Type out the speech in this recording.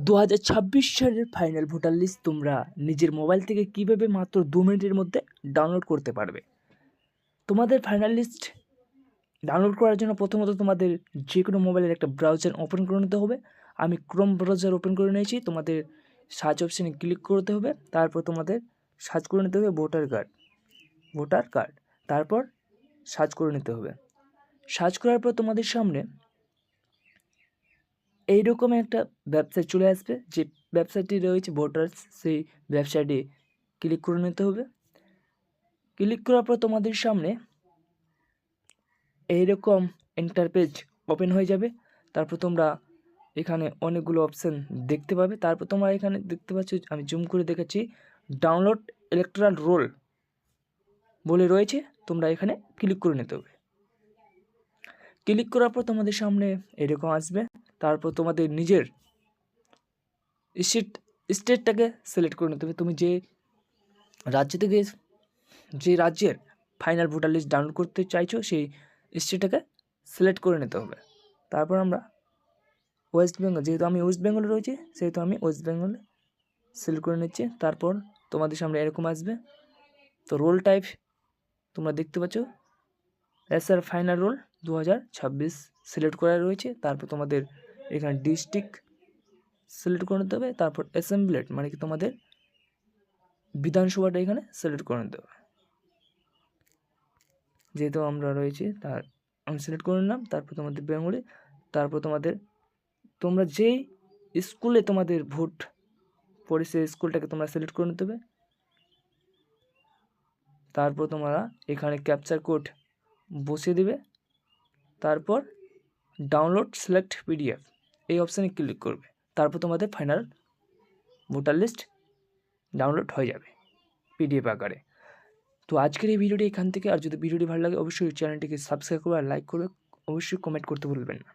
2026 সালের final voter list তোমরা নিজের মোবাইল থেকে কীভাবে মাত্র 2 মিনিটের মধ্যে ডাউনলোড করতে পারবে। তোমাদের ফাইনাল লিস্ট ডাউনলোড করার জন্য প্রথমত তোমাদের যে কোনো মোবাইলের একটা ব্রাউজার ওপেন করে নিতে হবে। আমি ক্রোম ব্রাউজার ওপেন করে নিয়েছি। তোমাদের সার্চ অপশানে ক্লিক করতে হবে, তারপর তোমাদের সার্চ করে নিতে হবে ভোটার কার্ড, তারপর সার্চ করে নিতে হবে। সার্চ করার পর তোমাদের সামনে এইরকম একটা ওয়েবসাইট চলে আসবে, যে ওয়েবসাইটটি রয়েছে ভোটার্স, সেই ওয়েবসাইটে ক্লিক করে নিতে হবে। ক্লিক করার পর তোমাদের সামনে এইরকম ইন্টারপেজ ওপেন হয়ে যাবে। তারপর তোমরা এখানে অনেকগুলো অপশান দেখতে পাবে। তারপর তোমরা এখানে দেখতে পাচ্ছ, আমি জুম করে দেখাচ্ছি, ডাউনলোড ইলেকট্রাল রোল বলে রয়েছে। তোমরা এখানে ক্লিক করে নিতে হবে। ক্লিক করার পর তোমাদের সামনে এরকম আসবে। তারপর তোমাদের নিজের স্টেটটাকে সিলেক্ট করে নিতে হবে। তুমি যে রাজ্যের ফাইনাল ভোটার লিস্ট ডাউনলোড করতে চাইছো সেই স্টেটটাকে সিলেক্ট করে নিতে হবে। তারপর আমরা ওয়েস্ট বেঙ্গল, যেহেতু আমি ওয়েস্ট বেঙ্গলে রয়েছি সেহেতু আমি ওয়েস্ট বেঙ্গলে সিলেক্ট করে নিচ্ছি। তারপর তোমাদের সামনে এরকম আসবে। তো রোল টাইপ তোমরা দেখতে পাচ্ছ, এসআর ফাইনাল রোল 2026 সিলেক্ট করা রয়েছে। তারপর তোমাদের এখানে ডিস্ট্রিক্ট সিলেক্ট করে নিতে হবে। তারপর অ্যাসেম্বলেট মানে কি তোমাদের বিধানসভাটা এখানে সিলেক্ট করে নিতে হবে। যেহেতু আমরা রয়েছি তার আমি সিলেক্ট করে নিলাম। তারপর তোমাদের বেঙ্গলি, তারপর তোমরা যেই স্কুলে তোমাদের ভোট পড়ে সেই স্কুলটাকে তোমরা সিলেক্ট করে নিতে হবে। তারপর তোমরা এখানে ক্যাপচার কোড বসিয়ে দেবে। তারপর ডাউনলোড সিলেক্ট পিডিএফ এই অপশানে ক্লিক করবে। তারপর তোমাদের ফাইনাল ভোটার লিস্ট ডাউনলোড হয়ে যাবে পিডিএফ আকারে। তো আজকের এই ভিডিওটি এখান থেকে। আর যদি ভিডিওটি ভালো লাগে অবশ্যই চ্যানেলটিকে সাবস্ক্রাইব করবে আর লাইক করবে, অবশ্যই কমেন্ট করতে ভুলবেন না।